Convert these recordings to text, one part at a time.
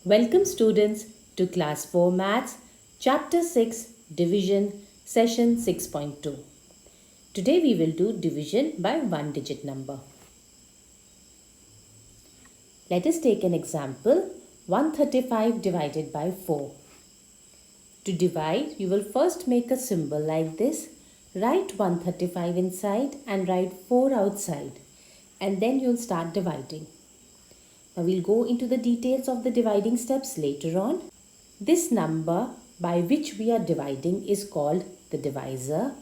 Welcome students to Class 4 Maths, Chapter 6, Division, Session 6.2. Today we will do division by one-digit number. Let us take an example, 135 divided by 4. To divide, you will first make a symbol like this. Write 135 inside and write 4 outside. And then you will start dividing. Now we'll go into the details of the dividing steps later on. This number by which we are dividing is called the divisor.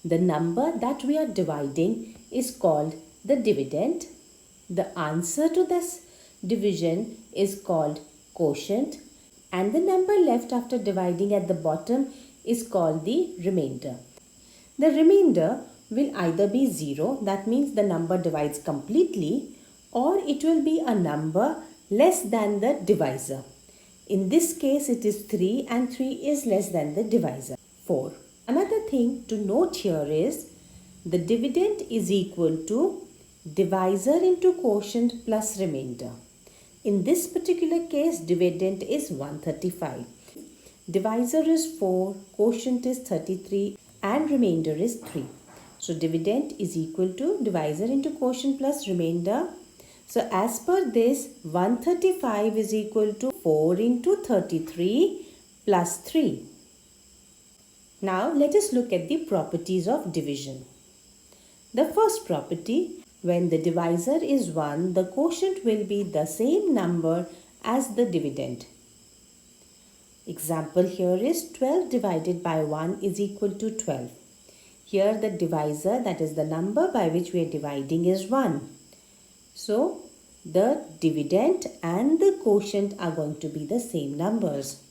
The number that we are dividing is called the dividend. The answer to this division is called quotient, and the number left after dividing at the bottom is called the remainder. The remainder will either be 0, that means the number divides completely, or it will be a number less than the divisor. In this case, it is 3 and 3 is less than the divisor, 4. Another thing to note here is the dividend is equal to divisor into quotient plus remainder. In this particular case, dividend is 135. Divisor is 4, quotient is 33 and remainder is 3. So dividend is equal to divisor into quotient plus remainder. So as per this, 135 is equal to 4 into 33 plus 3. Now let us look at the properties of division. The first property, when the divisor is 1, the quotient will be the same number as the dividend. Example here is 12 divided by 1 is equal to 12. Here the divisor, that is the number by which we are dividing, is 1. So the dividend and the quotient are going to be the same numbers.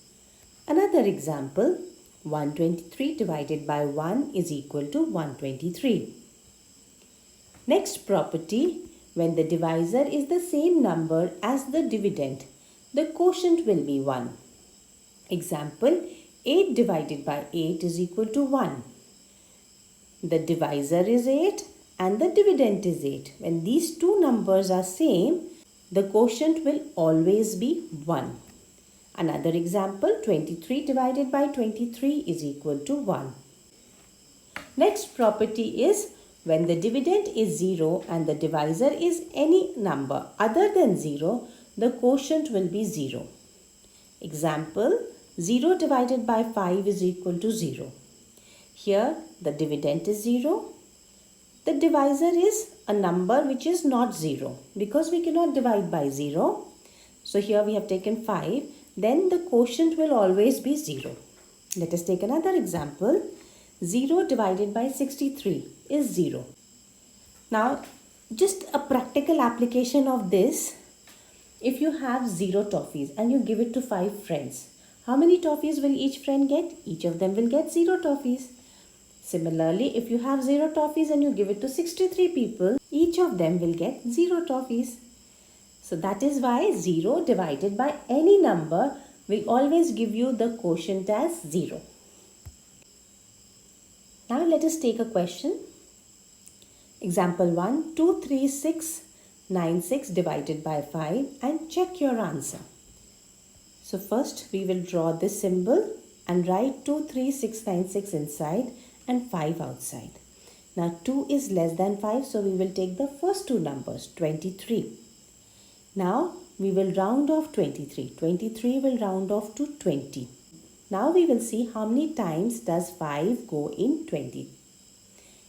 Another example, 123 divided by 1 is equal to 123. Next property, when the divisor is the same number as the dividend, the quotient will be 1. Example, 8 divided by 8 is equal to 1. The divisor is 8 and the dividend is 8. When these two numbers are same, the quotient will always be 1. Another example, 23 divided by 23 is equal to 1. Next property is when the dividend is 0 and the divisor is any number other than 0, the quotient will be 0. Example, 0 divided by 5 is equal to 0. Here the dividend is 0. The divisor is a number which is not 0 because we cannot divide by 0. So here we have taken 5. Then the quotient will always be 0. Let us take another example. 0 divided by 63 is 0. Now just a practical application of this. If you have 0 toffees and you give it to 5 friends, how many toffees will each friend get? Each of them will get 0 toffees. Similarly, if you have 0 toffees and you give it to 63 people, each of them will get 0 toffees. So that is why 0 divided by any number will always give you the quotient as 0. Now let us take a question. Example 1, 23696 divided by 5 and check your answer. So first we will draw this symbol and write 23696 inside and 5 outside. Now 2 is less than 5, so we will take the first two numbers, 23. Now we will round off 23. 23 will round off to 20. Now we will see how many times does 5 go in 20.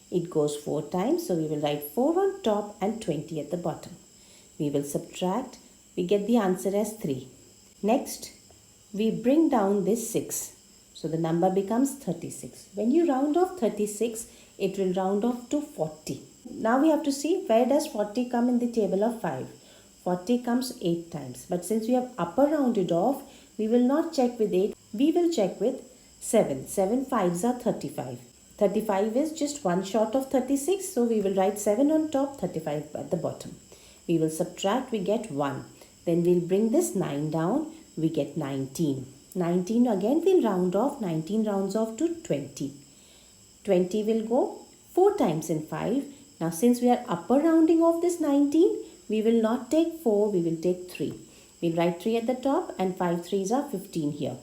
It goes 4 times, so we will write 4 on top and 20 at the bottom. We will subtract, we get the answer as 3. Next, we bring down this 6. So the number becomes 36. When you round off 36, it will round off to 40. Now we have to see where does 40 come in the table of 5. 40 comes 8 times. But since we have upper rounded off, we will not check with 8. We will check with 7. 7 5s are 35. 35 is just one short of 36. So we will write 7 on top, 35 at the bottom. We will subtract, we get 1. Then we'll bring this 9 down, we get 19. 19 again we'll round off, 19 rounds off to 20. 20 will go 4 times in 5. Now since we are upper rounding off this 19, we will not take 4, we will take 3. We'll write 3 at the top and 5 threes are 15 here.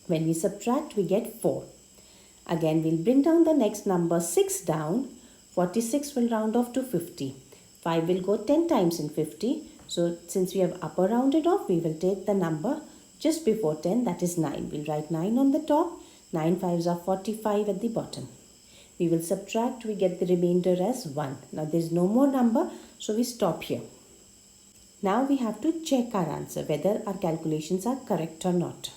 When we subtract, we get 4. Again, we'll bring down the next number 6 down. 46 will round off to 50. 5 will go 10 times in 50. So, since we have upper rounded off, we will take the number just before 10, that is 9. We'll write 9 on the top. 9 fives are 45 at the bottom. We will subtract, we get the remainder as 1. Now, there is no more number, so we stop here. Now, we have to check our answer, whether our calculations are correct or not.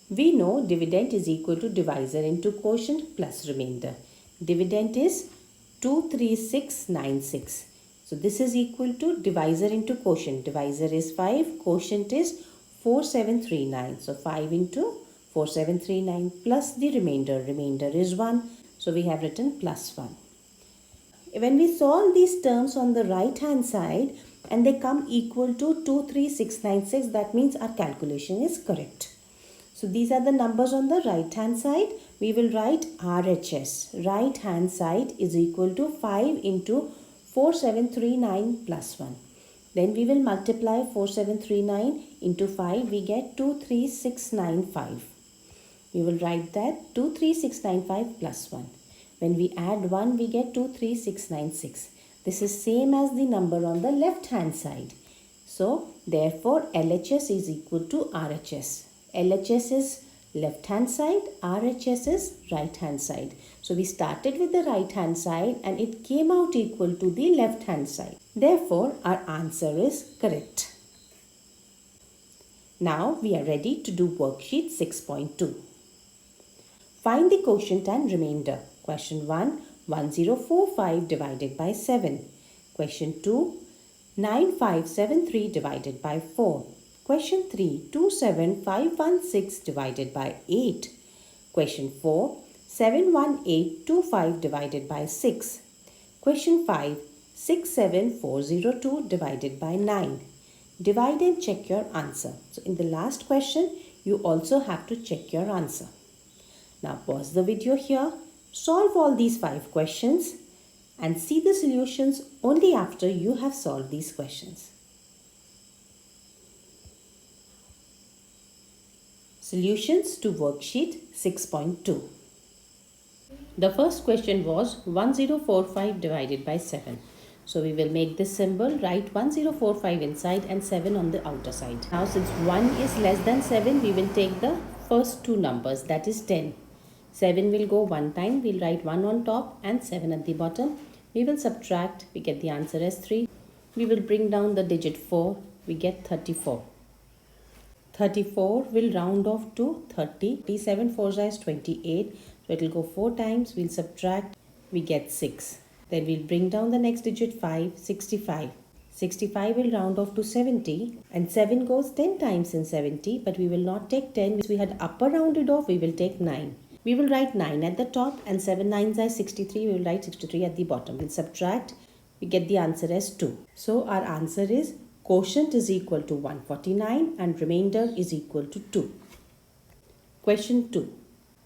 We know dividend is equal to divisor into quotient plus remainder. Dividend is 23696. So this is equal to divisor into quotient. Divisor is 5, quotient is 4739. So 5 into 4739 plus the remainder. Remainder is 1. So we have written plus 1. When we solve these terms on the right hand side and they come equal to 23696, that means our calculation is correct. So these are the numbers on the right hand side. We will write RHS. Right hand side is equal to 5 into 4739 plus 1. Then we will multiply 4739 into 5. We get 23695. We will write that 23695 plus 1. When we add 1, we get 23696. This is same as the number on the left hand side. So therefore LHS is equal to RHS. LHS is left hand side, RHS is right hand side. So we started with the right hand side and it came out equal to the left hand side. Therefore our answer is correct. Now we are ready to do worksheet 6.2. Find the quotient and remainder. Question 1, 1045 divided by 7. Question 2, 9573 divided by 4. Question 3, 27516 divided by 8. Question 4, 71825 divided by 6. Question 5, 67402 divided by 9. Divide and check your answer. So in the last question, you also have to check your answer. Now pause the video here, solve all these 5 questions and see the solutions only after you have solved these questions. Solutions to worksheet 6.2. The first question was 1045 divided by 7. So we will make this symbol, write 1045 inside and 7 on the outer side. Now since 1 is less than 7, we will take the first 2 numbers, that is 10. 7 will go 1 time, we'll write 1 on top and 7 at the bottom. We will subtract, we get the answer as 3. We will bring down the digit 4, we get 34. 34 will round off to 30. 37 4 is 28. So it will go 4 times. We'll subtract. We get 6. Then we'll bring down the next digit 5. 65. 65 will round off to 70. And 7 goes 10 times in 70. But we will not take 10. Because we had upper rounded off. We will take 9. We will write 9 at the top. And 7 9s are 63. We will write 63 at the bottom. We'll subtract. We get the answer as 2. So our answer is quotient is equal to 149 and remainder is equal to 2. Question 2.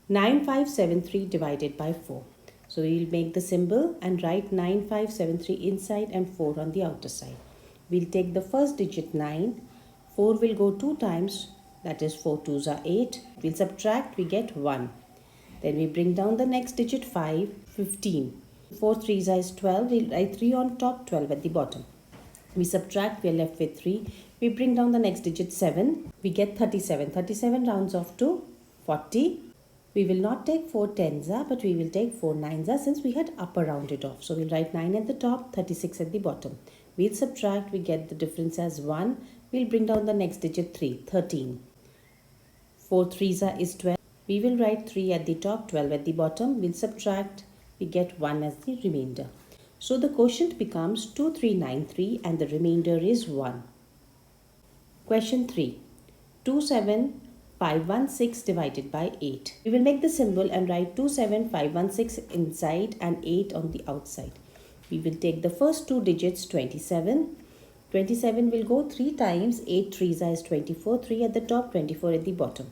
9573 divided by 4. So we will make the symbol and write 9573 inside and 4 on the outer side. We'll take the first digit 9. 4 will go 2 times, that is 4 2s are 8. We'll subtract, we get 1. Then we bring down the next digit 5, 15. 4 3s is 12. We'll write 3 on top, 12 at the bottom. We subtract, we are left with 3. We bring down the next digit 7. We get 37. 37 rounds off to 40. We will not take 4 10s, but we will take 4 9s since we had upper rounded off. So we'll write 9 at the top, 36 at the bottom. We'll subtract, we get the difference as 1. We'll bring down the next digit 3, 13. 4 3s is 12. We will write 3 at the top, 12 at the bottom. We'll subtract, we get 1 as the remainder. So the quotient becomes 2393 and the remainder is 1. Question 3. 27516 divided by 8. We will make the symbol and write 27516 inside and 8 on the outside. We will take the first 2 digits 27. 27 will go 3 times. 8 3s is 24. 3 at the top, 24 at the bottom.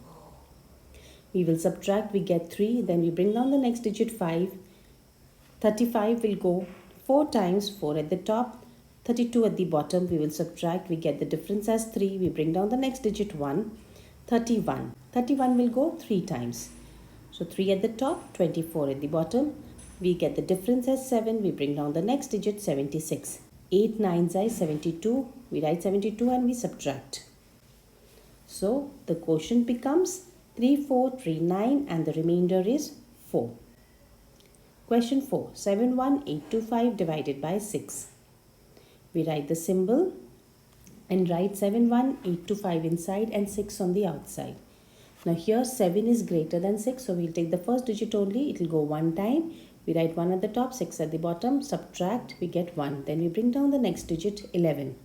We will subtract, we get 3. Then we bring down the next digit 5. 35 will go 4 times, 4 at the top, 32 at the bottom, we will subtract, we get the difference as 3, we bring down the next digit 1, 31. 31 will go 3 times. So 3 at the top, 24 at the bottom, we get the difference as 7, we bring down the next digit 76. 8 9s is 72, we write 72 and we subtract. So the quotient becomes 3439 and the remainder is 4. Question 4. 71825 divided by 6. We write the symbol and write 71825 inside and 6 on the outside. Now here 7 is greater than 6, so we'll take the first digit only. It will go 1 time. We write 1 at the top, 6 at the bottom, subtract, we get 1. Then we bring down the next digit 11.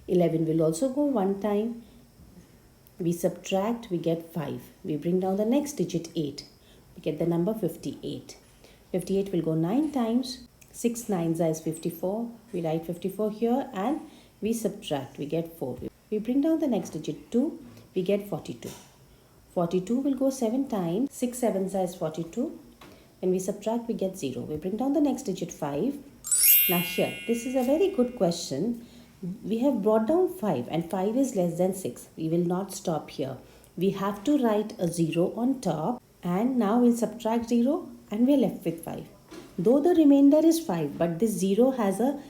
11 will also go 1 time. We subtract, we get 5. We bring down the next digit 8. We get the number 58. 58 will go 9 times. 6 9s is 54. We write 54 here and we subtract, we get 4. We bring down the next digit 2. We get 42. 42 will go 7 times. 6 7s is 42. When we subtract, we get 0. We bring down the next digit 5. Now here, this is a very good question. We have brought down 5 and 5 is less than 6. We will not stop here. We have to write a 0 on top and now we'll subtract 0 and we're left with 5. Though the remainder is 5, but this 0 has a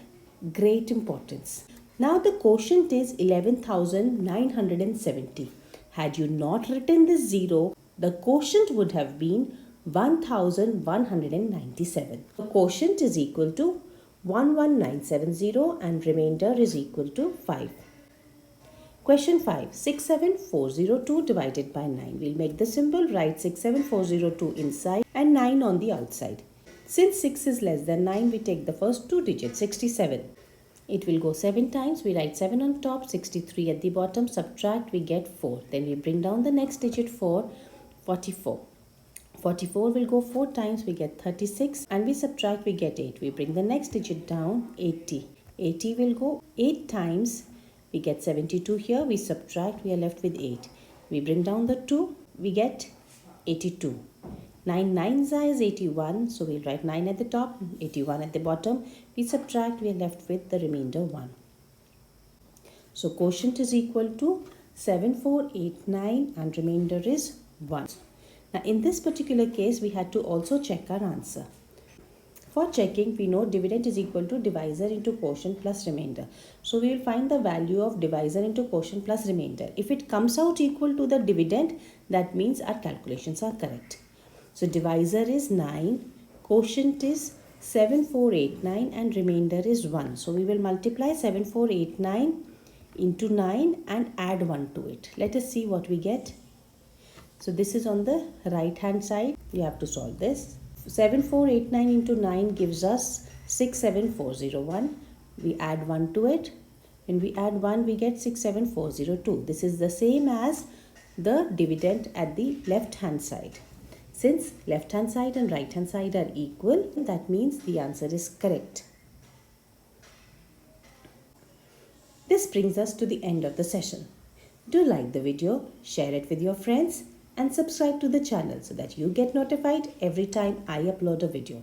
great importance. Now the quotient is 11,970. Had you not written this 0, the quotient would have been 1,197. The quotient is equal to 11970 and remainder is equal to 5. Question 5. 67402 divided by 9. We'll make the symbol, write 67402 inside and 9 on the outside. Since 6 is less than 9, we take the first 2 digits, 67. It will go 7 times. We write 7 on top, 63 at the bottom, subtract, we get 4. Then we bring down the next digit 4, 44. 44 will go 4 times, we get 36 and we subtract, we get 8. We bring the next digit down, 80. 80 will go 8 times, we get 72 here, we subtract, we are left with 8. We bring down the 2, we get 82. 9 9s is 81, so we'll write 9 at the top, 81 at the bottom. We subtract, we are left with the remainder 1. So quotient is equal to 7489 and remainder is 1. Now in this particular case, we had to also check our answer. For checking, we know dividend is equal to divisor into quotient plus remainder. So we will find the value of divisor into quotient plus remainder. If it comes out equal to the dividend, that means our calculations are correct. So divisor is 9, quotient is 7489 and remainder is 1. So we will multiply 7489 into 9 and add 1 to it. Let us see what we get. So this is on the right hand side. You have to solve this. 7489 into 9 gives us 67401. We add 1 to it. When we add 1, we get 67402. This is the same as the dividend at the left hand side. Since left hand side and right hand side are equal, that means the answer is correct. This brings us to the end of the session. Do like the video, share it with your friends and subscribe to the channel so that you get notified every time I upload a video.